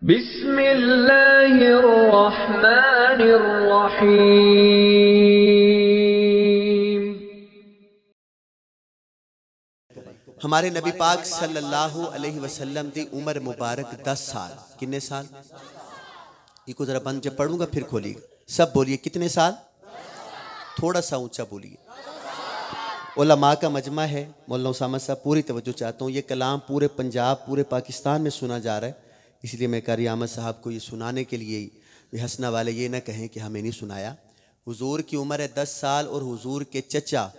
बिस्मिल्लाहिर्रहमानिर्रहीम। हमारे नबी पाक सल्लल्लाहु अलैहि वसल्लम दी उम्र मुबारक 10 साल। कितने साल? इको जरा बंद जब पढ़ूंगा फिर खोलिएगा। सब बोलिए कितने साल? थोड़ा सा ऊंचा बोलिए। उलमा का मजमा है। मौलाना उसामा साहब पूरी तवज्जो चाहता हूँ। ये कलाम पूरे पंजाब पूरे पाकिस्तान में सुना जा रहा है, इसलिए मैं कारी अहमद साहब को ये सुनाने के लिए ही हंसना वाले ये ना कहें कि हमें नहीं सुनाया। हुजूर की उम्र है 10 साल और हुजूर के चचा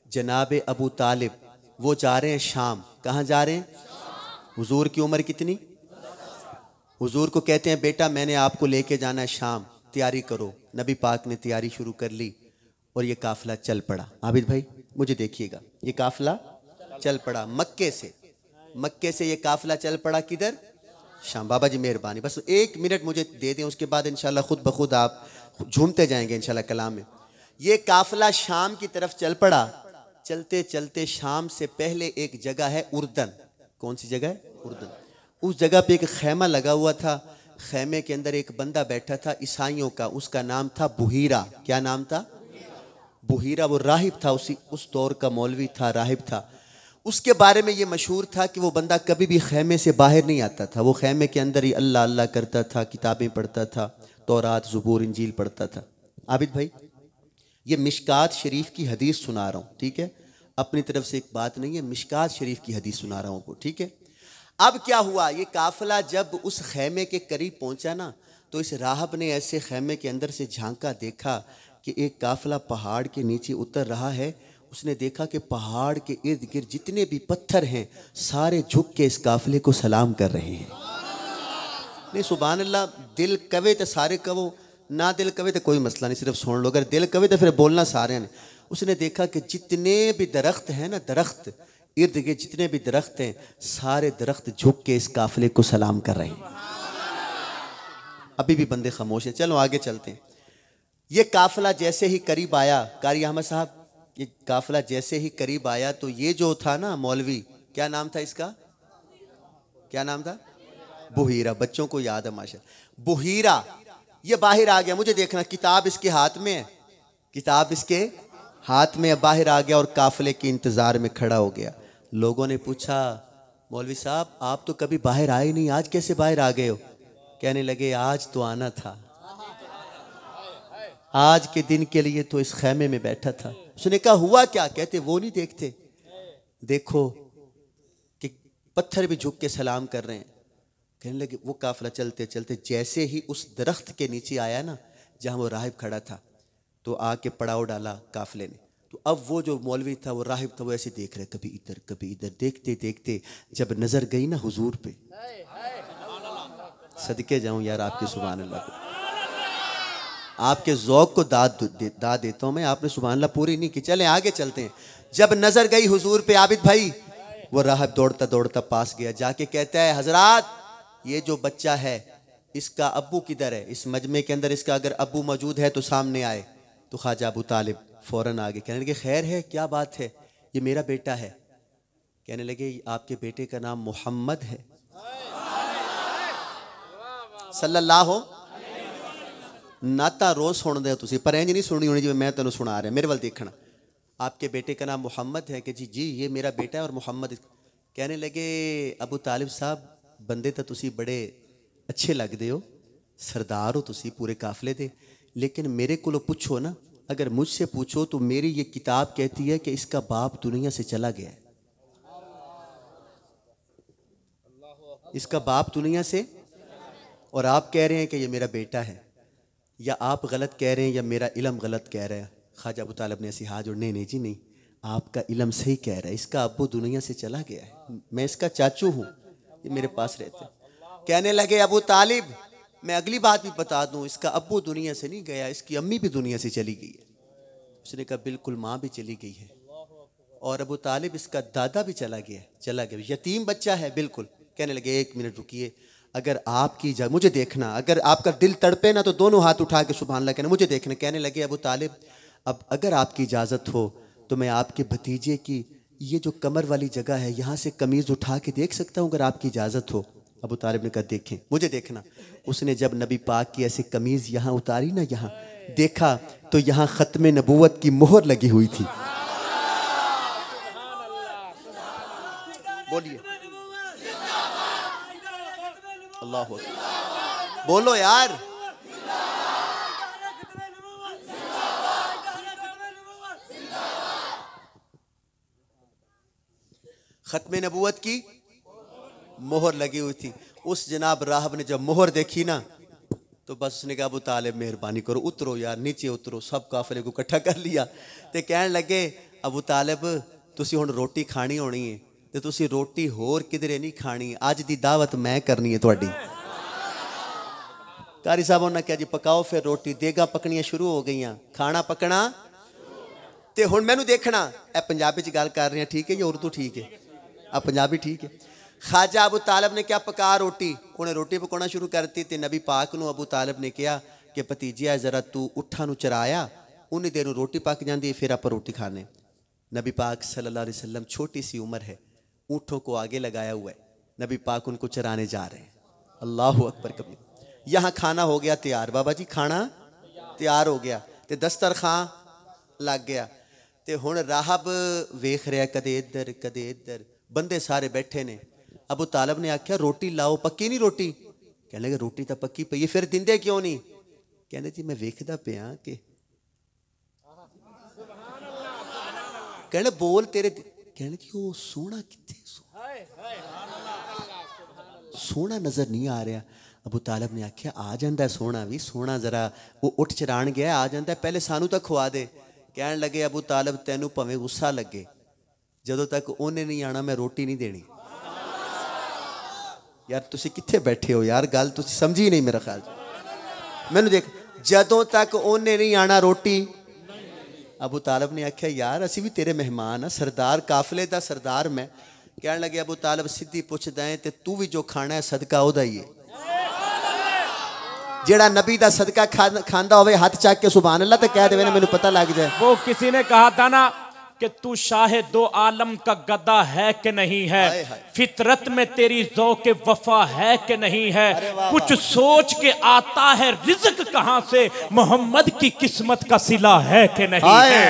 जनाब अबू तालिब वो जा रहे हैं शाम। कहाँ जा रहे हैं? हुजूर की उम्र कितनी? हुजूर को कहते हैं बेटा मैंने आपको लेके जाना है शाम, तैयारी करो। नबी पाक ने तैयारी शुरू कर ली और ये काफिला चल पड़ा। आबिद भाई मुझे देखिएगा, ये काफिला चल पड़ा मक्के से ये काफिला चल पड़ा किधर? शाम। बाबा जी मेहरबानी, बस 1 मिनट मुझे दे दें, उसके बाद इंशाल्लाह खुद ब खुद आप झूमते जाएंगे इंशाल्लाह कलाम में। ये काफिला शाम की तरफ चल पड़ा। चलते चलते शाम से पहले एक जगह है उर्दन। कौन सी जगह है? उर्दन। उस जगह पे एक खैमा लगा हुआ था। खैमे के अंदर एक बंदा बैठा था ईसाइयों का, उसका नाम था बुहीरा। क्या नाम था? बुहीरा। वो राहिब था, उस दौर का मौलवी था, राहिब था। उसके बारे में ये मशहूर था कि वो बंदा कभी भी खैमे से बाहर नहीं आता था। वो खैमे के अंदर ही अल्लाह अल्लाह करता था, किताबें पढ़ता था, तौरात ज़बूर इंजील पढ़ता था। आबिद भाई ये मिशकात शरीफ की हदीस सुना रहा हूँ, ठीक है? अपनी तरफ से एक बात नहीं है, मिशकात शरीफ की हदीस सुना रहा हूँ आपको, ठीक है? अब क्या हुआ, ये काफिला जब उस खैमे के करीब पहुंचा ना, तो इस राहब ने ऐसे खैमे के अंदर से झांका, देखा कि एक काफिला पहाड़ के नीचे उतर रहा है। उसने देखा कि पहाड़ के इर्द गिर्द जितने भी पत्थर हैं सारे झुक के इस काफिले को सलाम कर रहे हैं। नहीं सुभान अल्लाह, दिल कवे तो सारे कवो, ना दिल कवे तो कोई मसला नहीं, सिर्फ सुन लो। अगर दिल कवे तो फिर बोलना सारे ने। उसने देखा कि जितने भी दरख्त हैं ना, दरख्त इर्द गिर्द जितने भी दरख्त हैं सारे दरख्त झुक के इस काफिले को सलाम कर रहे हैं। अभी भी बंदे खामोश हैं, चलो आगे चलते हैं। ये काफिला जैसे ही करीब आया, कारी अहमद साहब, ये काफिला जैसे ही करीब आया तो ये जो था ना मौलवी, क्या नाम था इसका? क्या नाम था? बुहीरा। बच्चों को याद है माशा। बुहीरा ये बाहर आ गया। मुझे देखना, किताब इसके हाथ में है, किताब इसके हाथ में बाहर आ गया और काफिले के इंतजार में खड़ा हो गया। लोगों ने पूछा मौलवी साहब आप तो कभी बाहर आए नहीं, आज कैसे बाहर आ गए हो? कहने लगे आज तो आना था, आज के दिन के लिए तो इस खैमे में बैठा था। उसने कहा हुआ क्या? कहते वो नहीं देखते, देखो कि पत्थर भी झुक के सलाम कर रहे हैं। कहने लगे वो काफिला चलते चलते जैसे ही उस दरख्त के नीचे आया ना जहां वो राहिब खड़ा था, तो आके पड़ाव डाला काफिले ने। तो अब वो जो मौलवी था, वो राहिब था, वो ऐसे देख रहे, कभी इधर कभी इधर, देखते देखते जब नजर गई ना हुजूर पे, सदके जाऊं यार आपके सुभान अल्लाह को, आपके ज़ौक़ को दाद देता हूं मैं, आपने सुभान अल्लाह पूरी नहीं की। चले आगे चलते हैं। जब नजर गई हुजूर पे आबिद भाई, वो राहिब दौड़ता दौड़ता पास गया, जाके कहता है हजरात ये जो बच्चा है इसका अब्बू किधर है? इस मजमे के अंदर इसका अगर अब्बू मौजूद है तो सामने आए। तो ख्वाजा अबू तालिब फौरन आगे, कहने लगे खैर है, क्या बात है? ये मेरा बेटा है। कहने लगे आपके बेटे का नाम मोहम्मद है सल्लल्लाहु। नाता रोज सुन दे तुसी, पर इंज नहीं सुनी होनी जिवें मैं तेनों सुना रहा। मेरे वाल देखना, आपके बेटे का नाम मोहम्मद है? कि जी जी ये मेरा बेटा है और मोहम्मद। कहने लगे अबू तालिब साहब बंदे तो तुसी बड़े अच्छे लगदे हो, सरदार हो तुसी पूरे काफिले दे, लेकिन मेरे को पूछो ना, अगर मुझसे पूछो तो मेरी ये किताब कहती है कि इसका बाप दुनिया से चला गया है। इसका बाप दुनिया से, और आप कह रहे हैं कि ये मेरा बेटा है। या आप गलत कह रहे हैं या मेरा इल्म गलत कह रहा है। ख्वाजा अबू तालिब ने ऐसी हाथ जोड़, नहीं नहीं जी नहीं, आपका इल्म सही कह रहा है, इसका अब्बू दुनिया से चला गया है, मैं इसका चाचू हूँ, ये मेरे पास रहते हैं। कहने लगे अबू तालिब मैं अगली बात भी बता दूं, इसका अब्बू दुनिया से नहीं गया, इसकी अम्मी भी दुनिया से चली गई है। उसने कहा बिल्कुल माँ भी चली गई है, और अबू तालिब इसका दादा भी चला गया, यतीम बच्चा है बिल्कुल। कहने लगे 1 मिनट रुकिए, अगर आपकी मुझे देखना, अगर आपका दिल तड़पे ना तो दोनों हाथ उठा के सुभान अल्लाह कहना, मुझे देखना। कहने लगे अबू तालिब अब अगर आपकी इजाज़त हो तो मैं आपके भतीजे की ये जो कमर वाली जगह है यहाँ से कमीज़ उठा के देख सकता हूँ अगर आपकी इजाज़त हो? अबू तालिब ने कहा देखें, मुझे देखना। उसने जब नबी पाक की ऐसी कमीज़ यहाँ उतारी ना, यहाँ देखा तो यहाँ ख़त्म नबूवत की मोहर लगी हुई थी। बोलिए अल्लाह अकबर, बोलो यार। ख़त्म नबूवत की मोहर लगी हुई थी। उस जनाब राहब ने जब मोहर देखी ना तो बस उसने कहा अबू तालिब मेहरबानी करो, उतरो यार, नीचे उतरो। सब काफिले को इकट्ठा कर लिया ते कहने लगे अबू तालिब तुसी हुण रोटी खानी होनी है ते तुसी रोटी होर किधरे नहीं खानी, अज दी दावत मैं करनी है तुहाडी। कारी साहब उन्होंने कहा जी पकाओ फिर रोटी। देगा पकनियां शुरू हो गई, खाना पकना। ते हुण मैनू देखना, ए पंजाबी च गल कर रहे हैं ठीक है या उर्दू ठीक है? अब पंजाबी ठीक है। ख्वाजा अबू तालिब ने क्या पका रोटी, उन्हें रोटी पकाना शुरू करती। तो नबी पाक नू अबू तालिब ने कहा कि भतीजिया जरा तू उठा नू चराया, उन्नी देर रोटी पक जाती है, फिर आप रोटी खाने। नबी पाक सल्लल्लाहु अलैहि वसल्लम छोटी सी उम्र है, ऊँटों को आगे लगाया हुआ है, नबी पाक उनको चराने जा रहे हैं। अल्लाह अकबर कबीर। यहाँ खाना हो गया तैयार, बाबा जी खाना तैयार हो गया, तो दस्तरखां लग गया। तो हुण राहब वेख रहा कदे इधर कदे इधर, बंदे सारे बैठे ने। अबू तालिब ने आख्या रोटी लाओ, पक्की नहीं रोटी? कहने लगे रोटी तो पक्की पई है, फिर दिंदे क्यों नहीं? कहने जी मैं वेखदा पिया कि कहने बोल तेरे, कहने जी वो सोना किथे, सोना नजर नहीं आ रहा। अबू तालिब ने आख्या आ जाता सोना भी, सोना जरा वो उठ चरान गया आ जाता, पहले सानू तो खुआ दे। कहने लगे अबू तालिब तेनू भावें गुस्सा लगे, जदों तक उन्हें नहीं आना मैं रोटी नहीं देनी। यार तुसी कित्थे बैठे हो यार, गल तुसी समझी नहीं मेरा ख्याल। मैनू देख, जदों तक उन्हें नहीं आना रोटी। अबू तालिब ने आख्या यार असी भी तेरे मेहमान हाँ, सरदार काफिले दा सरदार मैं। कहने लगे अबू तालिब सीधी पुछदा है ते तू भी जो खाना है सदका ओदा ही है। जेड़ा नबी दा सदका खांदा होवे हाथ चक के सुभान अल्लाह तो कह देवे ना, मैनू पता लग जाए। वो किसी ने कहा था ना कि तू शाहे दो आलम का गदा है कि नहीं है, फितरत में तेरी ज़ौक़ वफा है कि नहीं है, कुछ सोच के आता है रिज़्क़ कहां से, मोहम्मद की किस्मत का सिला है कि नहीं है।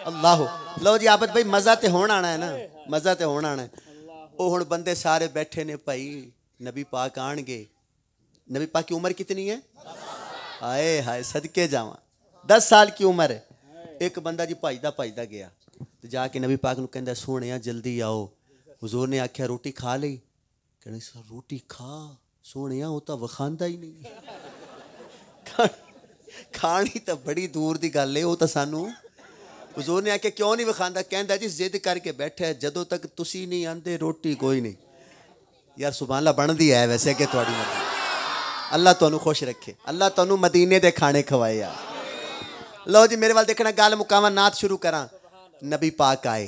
अल्लाह। लो जी आबद भाई मजा ते होण आना है ना, मजा ते होण आना है। ओ हुण बंदे सारे बैठे ने भाई, नबी पाक आणगे। नबी पाक की उम्र कितनी है? हाय हाय सदके जावा, 10 साल की उम्र है। एक बंदा जी भजदा गया तो जाके नबी पाक नू कहंदा सोहणिया जल्दी आओ। हुजूर ने आख्या रोटी खा ली? कहने सर रोटी खा सोहणिया वो तो वखांदा ही नहीं। खानी तो बड़ी दूर की गल है, वो तो सानू। हुजूर ने आख्या क्यों नहीं वखांदा? कहंदा जी जिद करके बैठा है, जदों तक तुसी नहीं आंदे रोटी कोई नहीं। यार सुभान अल्लाह बनदी है वैसे कि तुहाडी मर्जी। अल्लाह तुहानू खुश रखे, अल्लाह तुहानू मदीने दे खाने खवाए यार। लो जी मेरे वाल देखना, गल मुकावा नात शुरू करा। नबी पाक आए,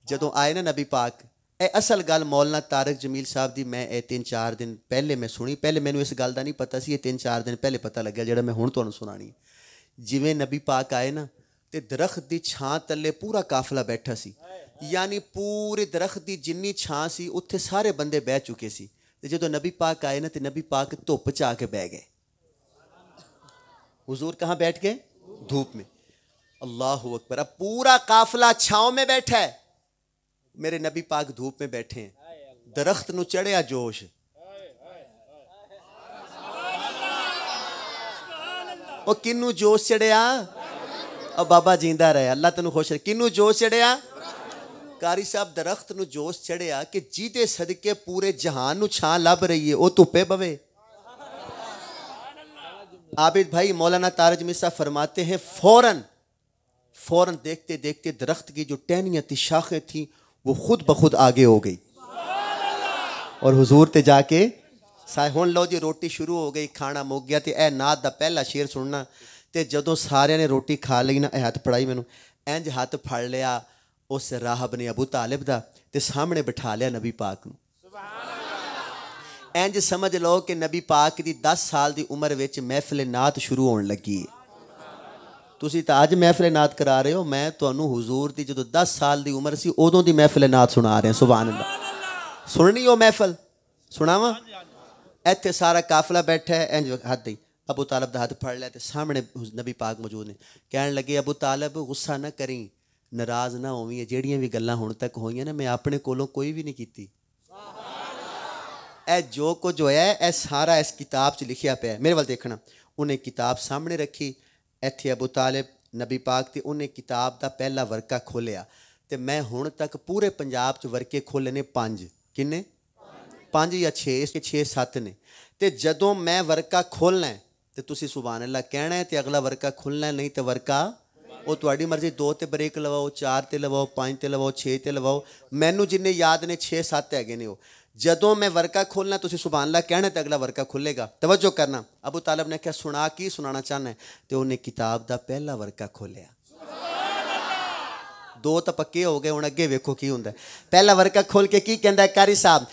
जदों आए ना नबी पाक, ए असल गल मौलाना तारक जमील साहब दी मैं 3-4 दिन पहले मैं सुनी। पहले मैनू इस गल का नहीं पता सी, 3-4 दिन पहले पता लग्या जेड़ा मैं हुण तुहानू सुनानी। जिवें नबी पाक आए ना ते दरख्त की छां तले पूरा काफिला बैठा सी, यानी पूरे दरख्त की जिन्नी छां सी उत्थे सारे बंदे बह चुके सी। ते जदों नबी पाक आए ना ते नबी पाक धुप च आके बह गए। हुजूर कहाँ बैठ गए? धूप में। अल्लाह अकबर। अब पूरा काफिला छांव में बैठा है, मेरे नबी पाक धूप में बैठे हैं। दरख्त नू चढ़िया जोश, ओ किन्नू जोश चढ़िया? और बाबा जींदा रहे, अल्लाह तेनू खुश रहे। किन्नू जोश चढ़िया? कारी साहब दरख्त नू जोश चढ़िया कि जिहदे सदके पूरे जहान नू छां लभ रही है, वो धुप्पे बवे। आबिद भाई मौलाना तारक जमील साहब फरमाते हैं फौरन देखते देखते दरख्त की जो टहनियाँ थी, शाखें थी, वो खुद ब खुद आगे हो गई और हुजूर ते जाके हुण लो जी रोटी शुरू हो गई, खाना मुक गया। तो यह नात का पहला शेर सुनना। तो जदों सारे ने रोटी खा ली ना, हाथ फड़ाई मैनू, इंज हाथ फड़ लिया उस राहब ने अबू तालिब दा, ते सामने बिठा लिया नबी पाक नू। इंज समझ लो कि नबी पाक की 10 साल की उम्र में महफिल नात शुरू होने लगी है। तुसी तो अज महफिल नात करा रहे हो, मैं तुहानू हुजूर की जो 10 साल की उम्र सी उदों की महफिल नात सुना रहे हैं। सुभान अल्लाह। सुननी हो महफिल? सुनावा इत्थे सारा काफिला बैठा है इंज हथ ही अबू तालब का हाथ फड़ लिया तो सामने नबी पाक मौजूद ने कह लगे अबू तालब गुस्सा ना करी नाराज ना होवी ਜਿਹੜੀਆਂ भी गल्लां हुण तक होईयां ना मैं अपने कोलों कोई भी नहीं कीती ए जो कुछ होया है सारा इस किताब च लिखिया पिया मेरे वाल देखना उन्हें किताब सामने रखी इत्थे अबू तालिब नबी पाक ते उन्हें किताब का पहला वर्का खोलिया तो मैं हुण तक पूरे पंजाब च वर्के खोले ने 5 किन्ने 5 या 6 इसके 6-7 ने तो जदों मैं वर्का खोलना है तो तुसी सुभान अल्लाह कहना है तो अगला वर्का खुलना है नहीं तो वर्का वो तुहाडी मर्जी 2 ते ब्रेक लवाओ 4 ते लवाओ 5 ते लवाओ 6 ते लवाओ मैनू जिन्ने याद ने 6-7 है ने वो जदों मैं वर्का खोलना तुसी सुभान अल्लाह कहना तो अगला वर्का खुलेगा तवज्जो करना अबू तालब ने क्या सुना की सुनाना चाहना है तो उन्हें किताब का पहला वर्का खोलिया 2 तो पक्के हो गए हुण अगे वेखो की हुंदा पहला वर्का खोल के की कहंदा कारी साहब